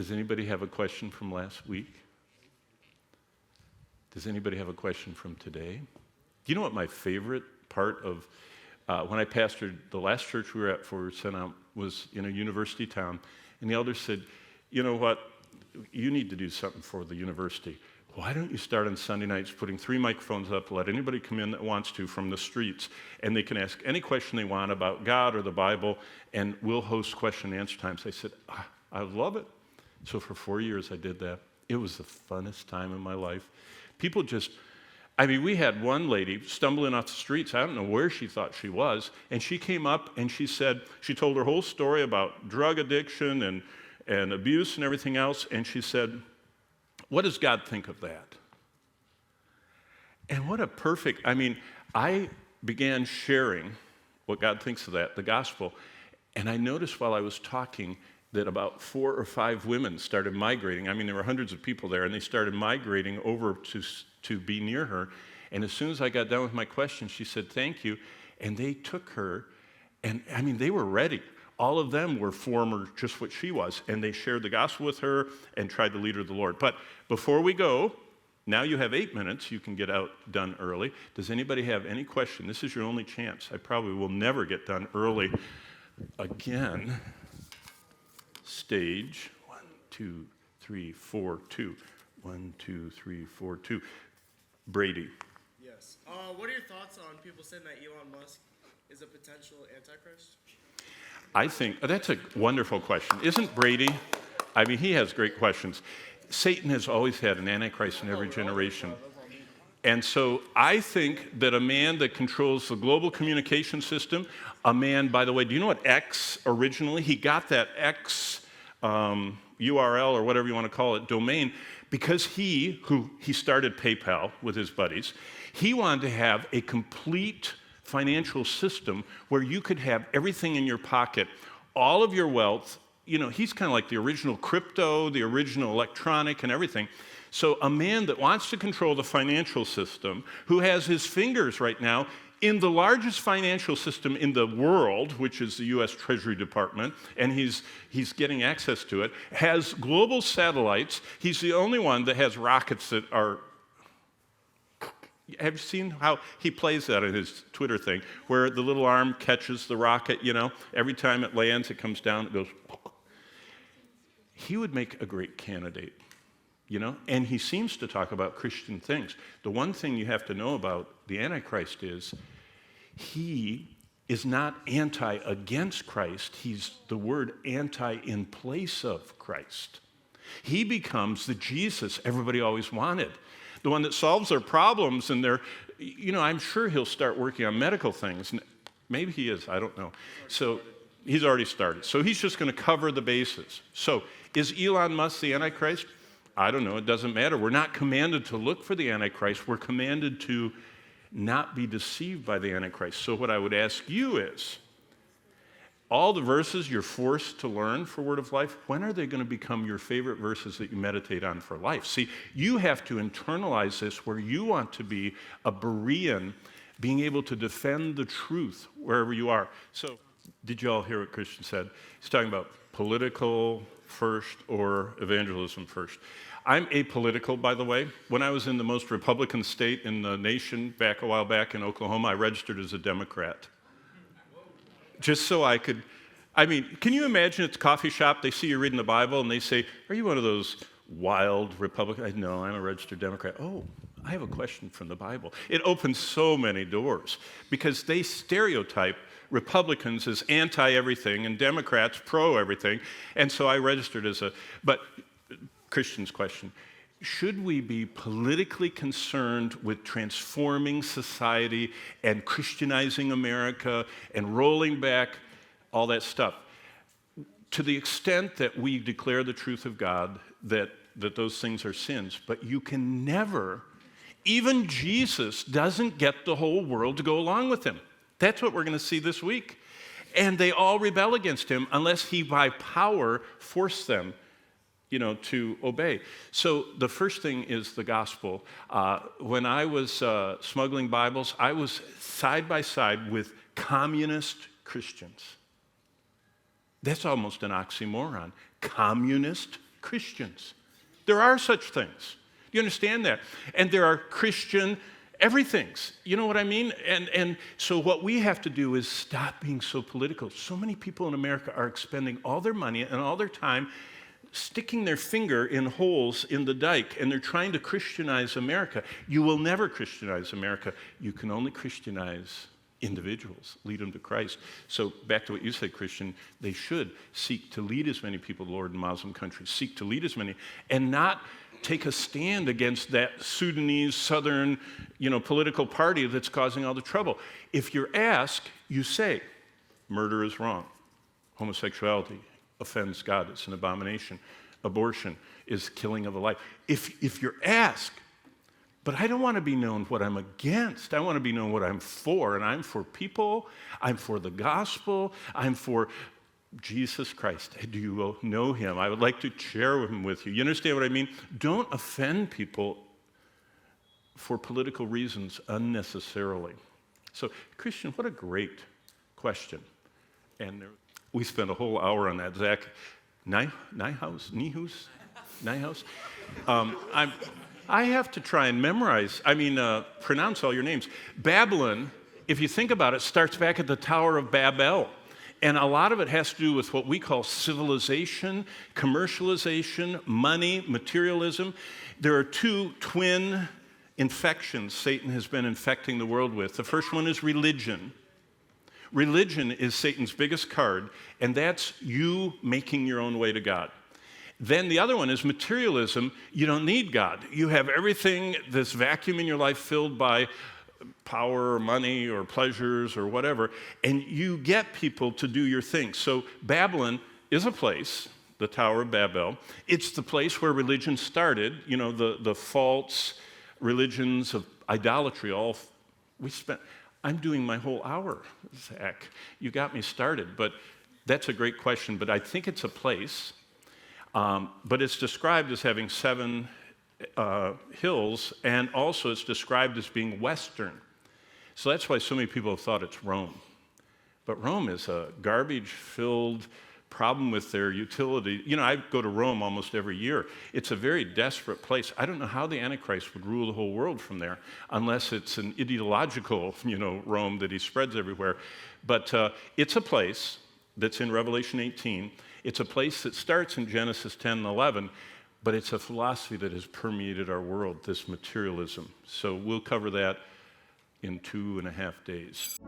Does anybody have a question from last week? Does anybody have a question from today? Do you know what my favorite part of when I pastored the last church we were at before we were sent out was in a university town, and the elder said, you know what, you need to do something for the university. Why don't you start on Sunday nights putting 3 microphones up, let anybody come in that wants to from the streets, and they can ask any question they want about God or the Bible, and we'll host question and answer times. I said, I love it. So for 4 years I did that. It was the funnest time in my life. People just, we had one lady stumble in off the streets. I don't know where she thought she was, and she came up and she said, she told her whole story about drug addiction and abuse and everything else, and she said, what does God think of that? And what a perfect, I began sharing what God thinks of that, the gospel, and I noticed while I was talking that about 4 or 5 women started migrating. There were hundreds of people there, and they started migrating over to be near her. And as soon as I got done with my question, she said, thank you. And they took her, and they were ready. All of them were former, just what she was, and they shared the gospel with her and tried to lead her to the Lord. But before we go, now you have 8 minutes. You can get out done early. Does anybody have any question? This is your only chance. I probably will never get done early again. Stage 1, 2, 3, 4, 2. 1, 2, 3, 4, 2. Brady. Yes. What are your thoughts on people saying that Elon Musk is a potential antichrist? I think that's a wonderful question. Isn't Brady? He has great questions. Satan has always had an antichrist in every generation. And so I think that a man that controls the global communication system, a man, by the way, do you know what X originally? He got that X URL or whatever you want to call it, domain, because he started PayPal with his buddies. He wanted to have a complete financial system where you could have everything in your pocket, all of your wealth. He's kind of like the original crypto, the original electronic and everything. So a man that wants to control the financial system, who has his fingers right now in the largest financial system in the world, which is the U.S. Treasury Department, and he's getting access to it, has global satellites. He's the only one that has rockets that are... Have you seen how he plays that in his Twitter thing, where the little arm catches the rocket, Every time it lands, it comes down, it goes... He would make a great candidate. And he seems to talk about Christian things. The one thing you have to know about the Antichrist is he is not anti-against Christ. He's the word anti in place of Christ. He becomes the Jesus everybody always wanted, the one that solves their problems. And I'm sure he'll start working on medical things. Maybe he is, I don't know. So he's already started. So he's just going to cover the bases. So is Elon Musk the Antichrist? I don't know, it doesn't matter. We're not commanded to look for the Antichrist. We're commanded to not be deceived by the Antichrist. So what I would ask you is, all the verses you're forced to learn for Word of Life, when are they going to become your favorite verses that you meditate on for life? See, you have to internalize this where you want to be a Berean, being able to defend the truth wherever you are. So did you all hear what Christian said? He's talking about political first or evangelism first. I'm apolitical, by the way. When I was in the most Republican state in the nation a while back in Oklahoma, I registered as a Democrat. Just so I could, can you imagine it's a coffee shop, they see you reading the Bible, and they say, are you one of those wild Republicans? No, I'm a registered Democrat. Oh, I have a question from the Bible. It opens so many doors because they stereotype Republicans as anti-everything and Democrats pro-everything. And so I registered but Christian's question, should we be politically concerned with transforming society and Christianizing America and rolling back all that stuff? To the extent that we declare the truth of God, that those things are sins, but you can never, even Jesus doesn't get the whole world to go along with him. That's what we're going to see this week. And they all rebel against him unless he, by power, forced them, to obey. So the first thing is the gospel. When I was smuggling Bibles, I was side by side with communist Christians. That's almost an oxymoron. Communist Christians. There are such things. Do you understand that? And there are Christian everythings. You know what I mean? And so what we have to do is stop being so political. So many people in America are expending all their money and all their time sticking their finger in holes in the dike, and they're trying to Christianize America. You will never Christianize America. You can only Christianize individuals, lead them to Christ. So back to what you said, Christian, they should seek to lead as many people to the Lord in Muslim countries, seek to lead as many, and not take a stand against that Sudanese southern, political party that's causing all the trouble. If you're asked, you say, murder is wrong. Homosexuality offends God. It's an abomination. Abortion is killing of a life. If you're asked, but I don't want to be known what I'm against. I want to be known what I'm for. And I'm for people. I'm for the gospel. I'm for Jesus Christ. Do you know him? I would like to share him with you. You understand what I mean? Don't offend people for political reasons unnecessarily. So, Christian, what a great question. And we spent a whole hour on that. Zach, Nihus? I have to try and pronounce all your names. Babylon, if you think about it, starts back at the Tower of Babel. And a lot of it has to do with what we call civilization, commercialization, money, materialism. There are two twin infections Satan has been infecting the world with. The first one is religion. Religion is Satan's biggest card, and that's you making your own way to God. Then the other one is materialism. You don't need God. You have everything, this vacuum in your life filled by power or money or pleasures or whatever, and you get people to do your thing. So Babylon is a place, the Tower of Babel. It's the place where religion started, the false religions of idolatry. I'm doing my whole hour, Zach. You got me started, but that's a great question. But I think it's a place, but it's described as having 7 hills, and also it's described as being western. So that's why so many people have thought it's Rome. But Rome is a garbage-filled problem with their utility. I go to Rome almost every year. It's a very desperate place. I don't know how the Antichrist would rule the whole world from there, unless it's an ideological, Rome that he spreads everywhere. But it's a place that's in Revelation 18. It's a place that starts in Genesis 10 and 11, but it's a philosophy that has permeated our world, this materialism. So we'll cover that in 2.5 days.